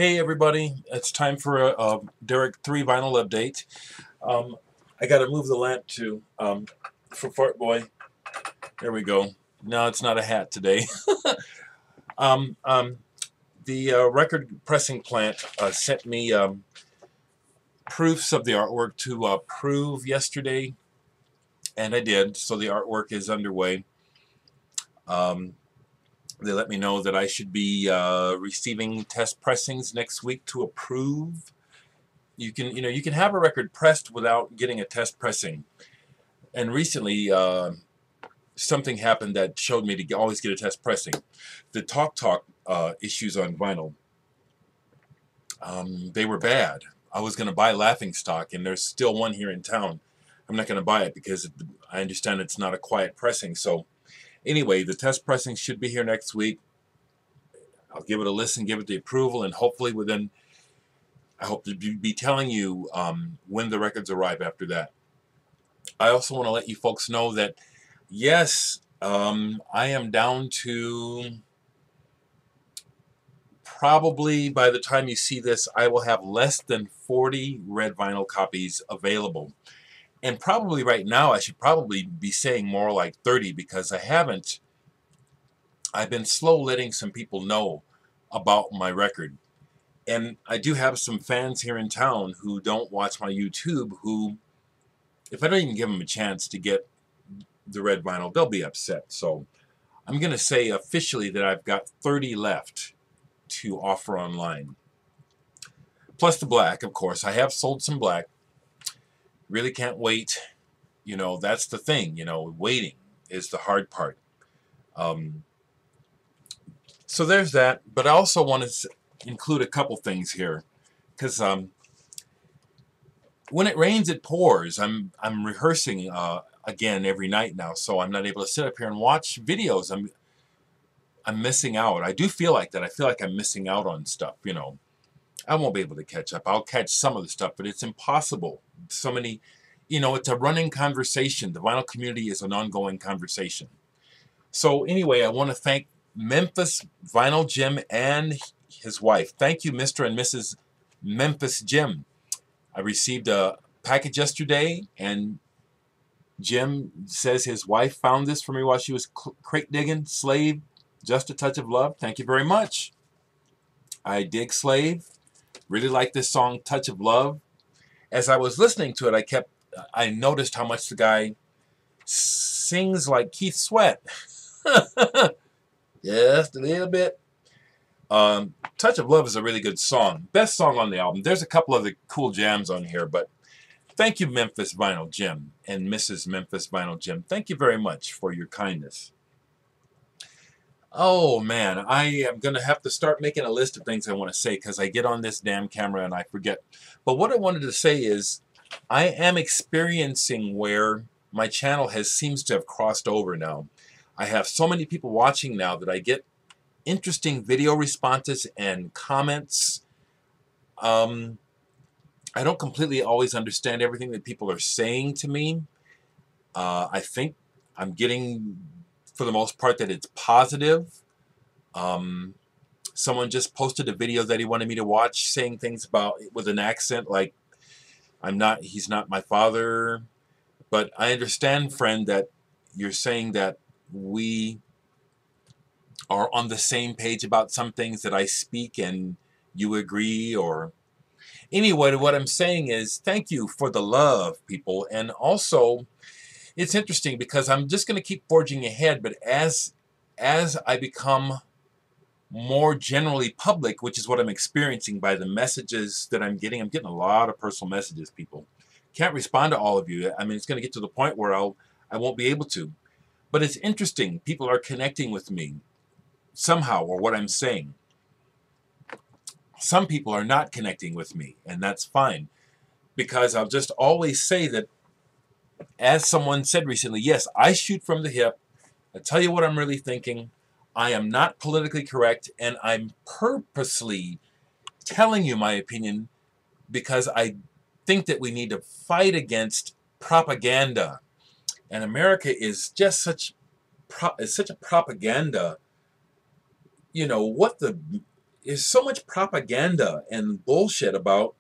Hey everybody, it's time for a Dereck 3 vinyl update. Um, I gotta move the lamp to for Fart Boy. There we go. No, it's not a hat today. um, um, the record pressing plant sent me proofs of the artwork to prove yesterday, and I did. So the artwork is underway. Um, they let me know that I should be receiving test pressings next week to approve. You can have a record pressed without getting a test pressing. And recently, something happened that showed me to always get a test pressing. The Talk issues on vinyl, they were bad. I was going to buy Laughing Stock, and there's still one here in town. I'm not going to buy it because I understand it's not a quiet pressing. So anyway, the test pressing should be here next week. I'll give it a listen, give it the approval, and hopefully I hope to be telling you when the records arrive after that. I also want to let you folks know that, yes, I am down to probably, by the time you see this, I will have less than 40 red vinyl copies available. And probably right now, I should probably be saying more like 30 because I've been slow letting some people know about my record. And I do have some fans here in town who don't watch my YouTube who, if I don't even give them a chance to get the red vinyl, they'll be upset. So I'm going to say officially that I've got 30 left to offer online. Plus the black, of course. I have sold some black. Really can't wait. You know, that's the thing. You know, waiting is the hard part. So there's that. But I also want to include a couple things here. Because when it rains, it pours. I'm rehearsing again every night now, so I'm not able to sit up here and watch videos. I'm missing out. I do feel like that. I feel like I'm missing out on stuff. You know, I won't be able to catch up. I'll catch some of the stuff, but it's impossible. So many, you know, it's a running conversation. The vinyl community is an ongoing conversation. So anyway, I want to thank Memphis Vinyl Jim and his wife. Thank you, Mr. and Mrs. Memphis Jim. I received a package yesterday, and Jim says his wife found this for me while she was crate digging. Slave, Just a Touch of Love. Thank you very much. I dig Slave. Really like this song, Touch of Love. As I was listening to it, I noticed how much the guy sings like Keith Sweat. Just a little bit. Touch of Love is a really good song. Best song on the album. There's a couple of the cool jams on here, but thank you, Memphis Vinyl Jim and Mrs. Memphis Vinyl Jim. Thank you very much for your kindness. Oh, man, I am going to have to start making a list of things I want to say because I get on this damn camera and I forget. But what I wanted to say is I am experiencing where my channel seems to have crossed over now. I have so many people watching now that I get interesting video responses and comments. I don't completely always understand everything that people are saying to me. I think I'm getting, for the most part, that it's positive. Someone just posted a video that he wanted me to watch saying things about with an accent like he's not my father. But I understand, friend, that you're saying that we are on the same page about some things that I speak and you agree. Or anyway, what I'm saying is thank you for the love, people. And also, it's interesting because I'm just going to keep forging ahead, but as I become more generally public, which is what I'm experiencing by the messages that I'm getting a lot of personal messages, people. Can't respond to all of you. I mean, it's going to get to the point where I won't be able to. But it's interesting. People are connecting with me somehow, or what I'm saying. Some people are not connecting with me, and that's fine. Because I'll just always say that, as someone said recently, yes, I shoot from the hip. I tell you what I'm really thinking. I am not politically correct, and I'm purposely telling you my opinion because I think that we need to fight against propaganda. And America is just such a propaganda. You know, what the there's so much propaganda and bullshit about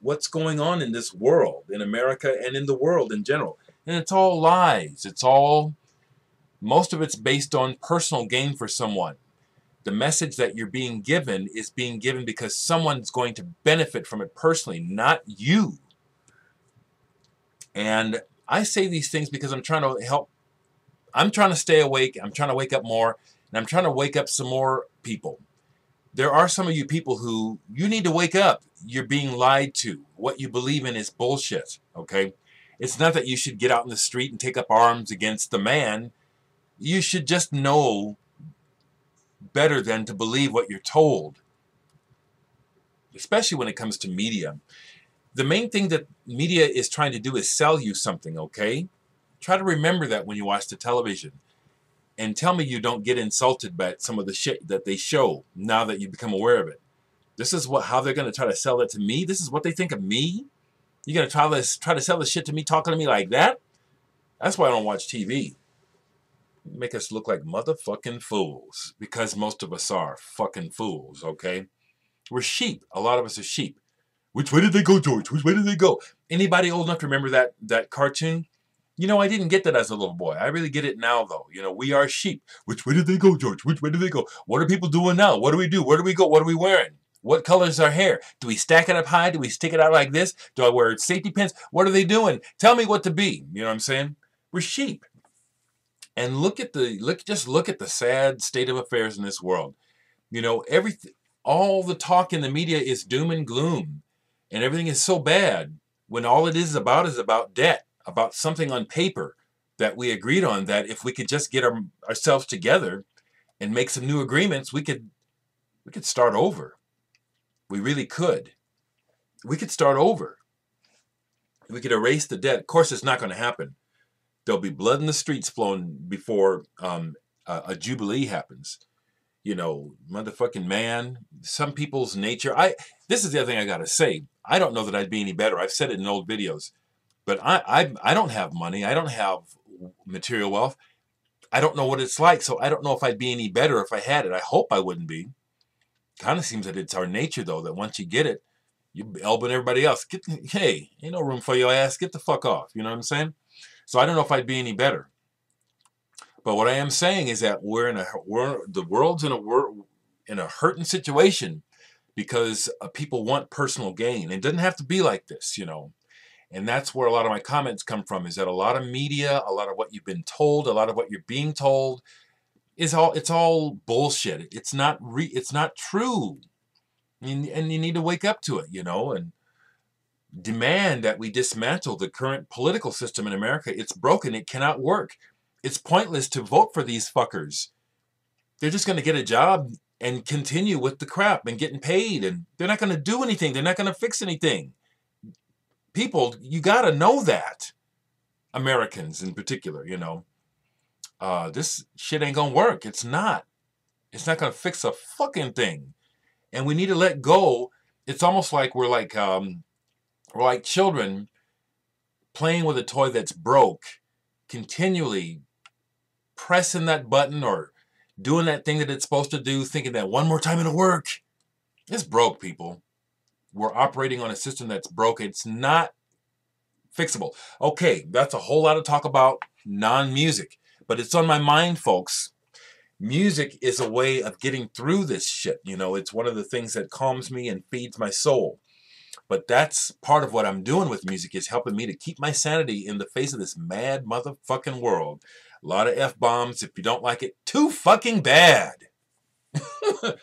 what's going on in this world, in America and in the world in general. And it's all lies. Most of it's based on personal gain for someone. The message that you're being given is being given because someone's going to benefit from it personally, not you. And I say these things because I'm trying to help. I'm trying to stay awake. I'm trying to wake up more. And I'm trying to wake up some more people. There are some of you people who, you need to wake up. You're being lied to. What you believe in is bullshit, okay? It's not that you should get out in the street and take up arms against the man. You should just know better than to believe what you're told, especially when it comes to media. The main thing that media is trying to do is sell you something, okay? Try to remember that when you watch the television. And tell me you don't get insulted by some of the shit that they show now that you become aware of it. This is how they're going to try to sell that to me? This is what they think of me? You're going to try to sell this shit to me, talking to me like that? That's why I don't watch TV. Make us look like motherfucking fools. Because most of us are fucking fools, okay? We're sheep. A lot of us are sheep. Which way did they go, George? Which way did they go? Anybody old enough to remember that cartoon? You know, I didn't get that as a little boy. I really get it now, though. You know, we are sheep. Which way did they go, George? Which way did they go? What are people doing now? What do we do? Where do we go? What are we wearing? What color is our hair? Do we stack it up high? Do we stick it out like this? Do I wear safety pins? What are they doing? Tell me what to be. You know what I'm saying? We're sheep. And just look at the sad state of affairs in this world. You know, all the talk in the media is doom and gloom. And everything is so bad when all it is about debt. About something on paper that we agreed on, that if we could just get ourselves together and make some new agreements, we could start over. We really could. We could start over. We could erase the debt. Of course, it's not going to happen. There'll be blood in the streets flowing before a jubilee happens. You know, motherfucking man. Some people's nature. This is the other thing I got to say. I don't know that I'd be any better. I've said it in old videos. But I don't have money. I don't have material wealth. I don't know what it's like, so I don't know if I'd be any better if I had it. I hope I wouldn't be. Kind of seems that it's our nature, though, that once you get it, you elbowing everybody else. Hey, ain't no room for your ass. Get the fuck off. You know what I'm saying? So I don't know if I'd be any better. But what I am saying is that the world's in a hurting situation because people want personal gain. It doesn't have to be like this, you know. And that's where a lot of my comments come from, is that a lot of media, a lot of what you've been told, a lot of what you're being told it's all bullshit. It's not true. And you need to wake up to it, you know, and demand that we dismantle the current political system in America. It's broken. It cannot work. It's pointless to vote for these fuckers. They're just going to get a job and continue with the crap and getting paid, and they're not going to do anything. They're not going to fix anything. People, you got to know that. Americans in particular, you know. This shit ain't going to work. It's not. It's not going to fix a fucking thing. And we need to let go. It's almost like we're like children playing with a toy that's broke, continually pressing that button or doing that thing that it's supposed to do, thinking that one more time it'll work. It's broke, people. We're operating on a system that's broke. It's not fixable. Okay, that's a whole lot of talk about non-music, but it's on my mind, folks. Music is a way of getting through this shit. You know, it's one of the things that calms me and feeds my soul. But that's part of what I'm doing with music, is helping me to keep my sanity in the face of this mad motherfucking world. A lot of F-bombs. If you don't like it, too fucking bad.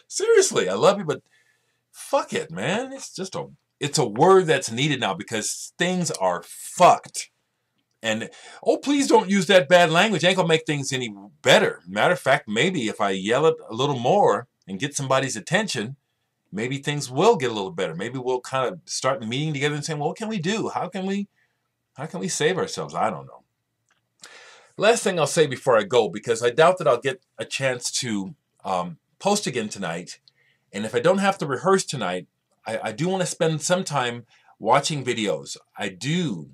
Seriously, I love you, but fuck it, man. It's a word that's needed now because things are fucked. And, oh, please don't use that bad language. Ain't gonna make things any better. Matter of fact, maybe if I yell it a little more and get somebody's attention, maybe things will get a little better. Maybe we'll kind of start meeting together and saying, well, what can we do? How can we save ourselves? I don't know. Last thing I'll say before I go, because I doubt that I'll get a chance to post again tonight. And if I don't have to rehearse tonight, I do want to spend some time watching videos. I do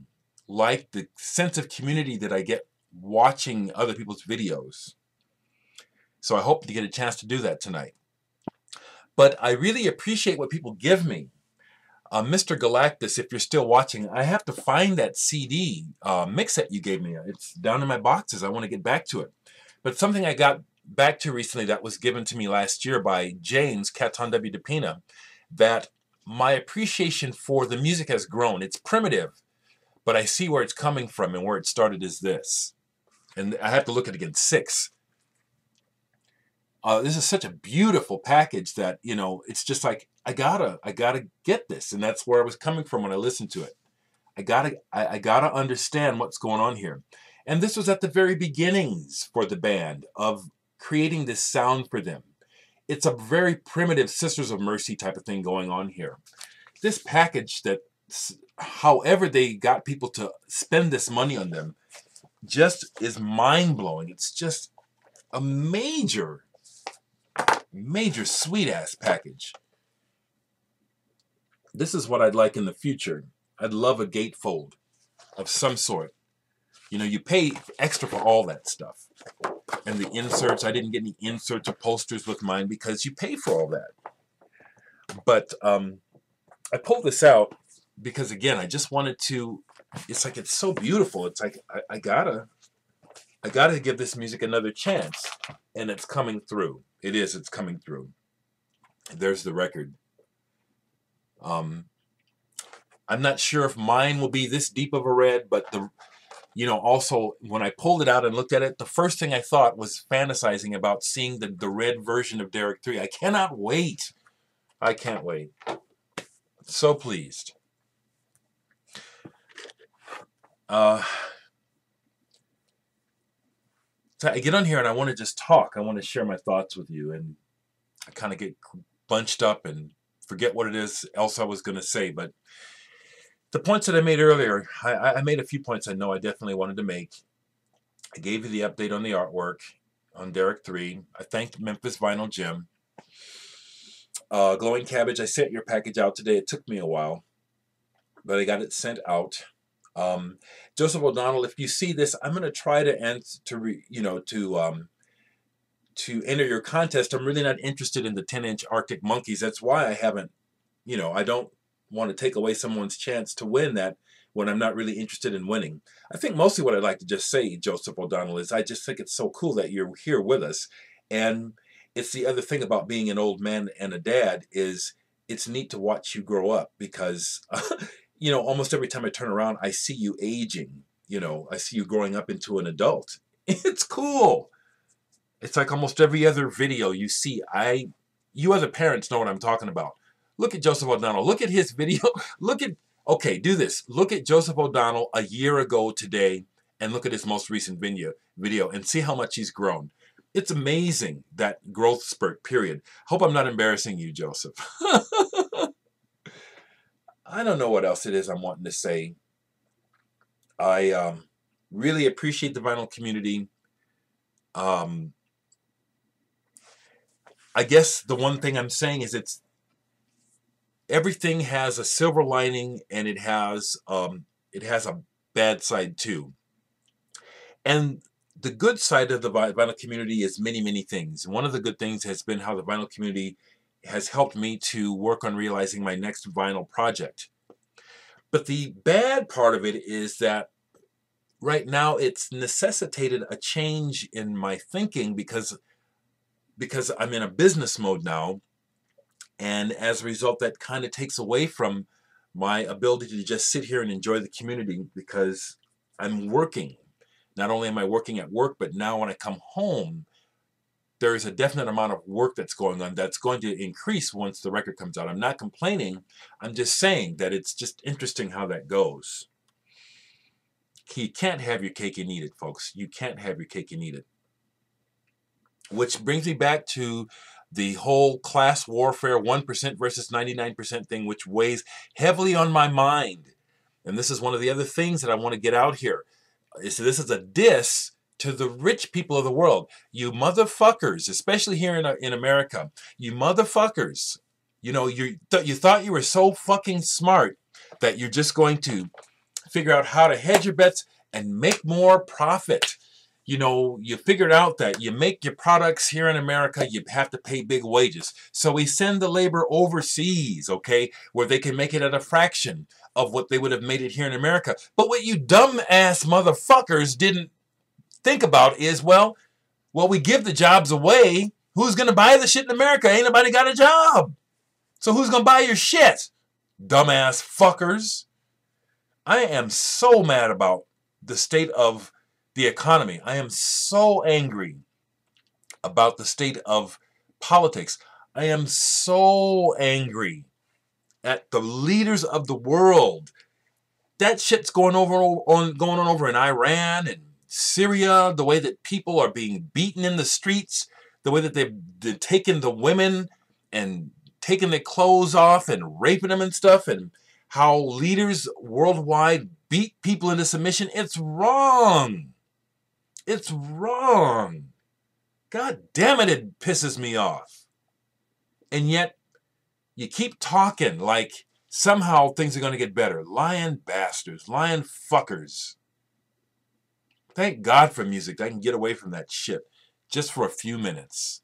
like the sense of community that I get watching other people's videos. So I hope to get a chance to do that tonight. But I really appreciate what people give me. Mr. Galactus, if you're still watching, I have to find that CD mix that you gave me. It's down in my boxes. I want to get back to it. But something I got back to recently that was given to me last year by James Caton W. DePina, that my appreciation for the music has grown. It's primitive, but I see where it's coming from, and where it started is this. And I have to look at it again, 6. This is such a beautiful package that, you know, it's just like, I gotta get this. And that's where I was coming from when I listened to it. I gotta understand what's going on here. And this was at the very beginnings for the band of creating this sound for them. It's a very primitive Sisters of Mercy type of thing going on here. This package that, however they got people to spend this money on them, just is mind-blowing. It's just a major sweet-ass package. This is what I'd like in the future. I'd love a gatefold of some sort. You know, you pay extra for all that stuff. And the inserts, I didn't get any inserts or posters with mine because you pay for all that. But I pulled this out because, again, I just wanted to, it's like, it's so beautiful. It's like, I gotta give this music another chance. And it's coming through. It's coming through. There's the record. I'm not sure if mine will be this deep of a red, but you know, also when I pulled it out and looked at it, the first thing I thought was fantasizing about seeing the red version of Dereck 3. I cannot wait. I can't wait. So pleased. So I get on here and I want to just talk. I want to share my thoughts with you, and I kind of get bunched up and forget what it is else I was going to say. But the points that I made earlier, I made a few points I know I definitely wanted to make. I gave you the update on the artwork on Dereck 3. I thanked Memphis Jim. Glowing Cabbage, I sent your package out today. It took me a while, but I got it sent out. Joseph O'Donnell, if you see this, I'm going to try to enter your contest. I'm really not interested in the 10-inch Arctic Monkeys. That's why I haven't, you know, I don't want to take away someone's chance to win that when I'm not really interested in winning. I think mostly what I'd like to just say, Joseph O'Donnell, is I just think it's so cool that you're here with us. And it's the other thing about being an old man and a dad is it's neat to watch you grow up because, you know, almost every time I turn around, I see you aging. You know, I see you growing up into an adult. It's cool. It's like almost every other video you see. You as a parents know what I'm talking about. Look at Joseph O'Donnell. Look at his video. Okay, do this. Look at Joseph O'Donnell a year ago today and look at his most recent video and see how much he's grown. It's amazing, that growth spurt, period. Hope I'm not embarrassing you, Joseph. I don't know what else it is I'm wanting to say. I really appreciate the vinyl community. I guess the one thing I'm saying is everything has a silver lining, and it has a bad side too. And the good side of the vinyl community is many, many things. And one of the good things has been how the vinyl community has helped me to work on realizing my next vinyl project. But the bad part of it is that right now it's necessitated a change in my thinking because I'm in a business mode now. And as a result, that kind of takes away from my ability to just sit here and enjoy the community because I'm working. Not only am I working at work, but now when I come home, there is a definite amount of work that's going on that's going to increase once the record comes out. I'm not complaining. I'm just saying that it's just interesting how that goes. You can't have your cake and eat it, folks. You can't have your cake and eat it. Which brings me back to the whole class warfare 1% versus 99% thing, which weighs heavily on my mind. And this is one of the other things that I want to get out here. This is a diss to the rich people of the world. You motherfuckers, especially here in America, you motherfuckers, you know, you thought you were so fucking smart that you're just going to figure out how to hedge your bets and make more profit. you know, you figured out that you make your products here in America, you have to pay big wages. So we send the labor overseas, okay, where they can make it at a fraction of what they would have made it here in America. But what you dumbass motherfuckers didn't think about is, well, we give the jobs away. Who's going to buy the shit in America? Ain't nobody got a job. So who's going to buy your shit? Dumbass fuckers. I am so mad about the state of the economy. I am so angry about the state of politics. I am so angry at the leaders of the world. That shit's going on over in Iran and Syria, the way that people are being beaten in the streets, the way that they've taken the women and taking their clothes off and raping them and stuff, and how leaders worldwide beat people into submission. It's wrong. It's wrong. God damn it, it pisses me off. And yet, you keep talking like somehow things are going to get better. Lying bastards. Lying fuckers. Thank God for music. I can get away from that shit just for a few minutes.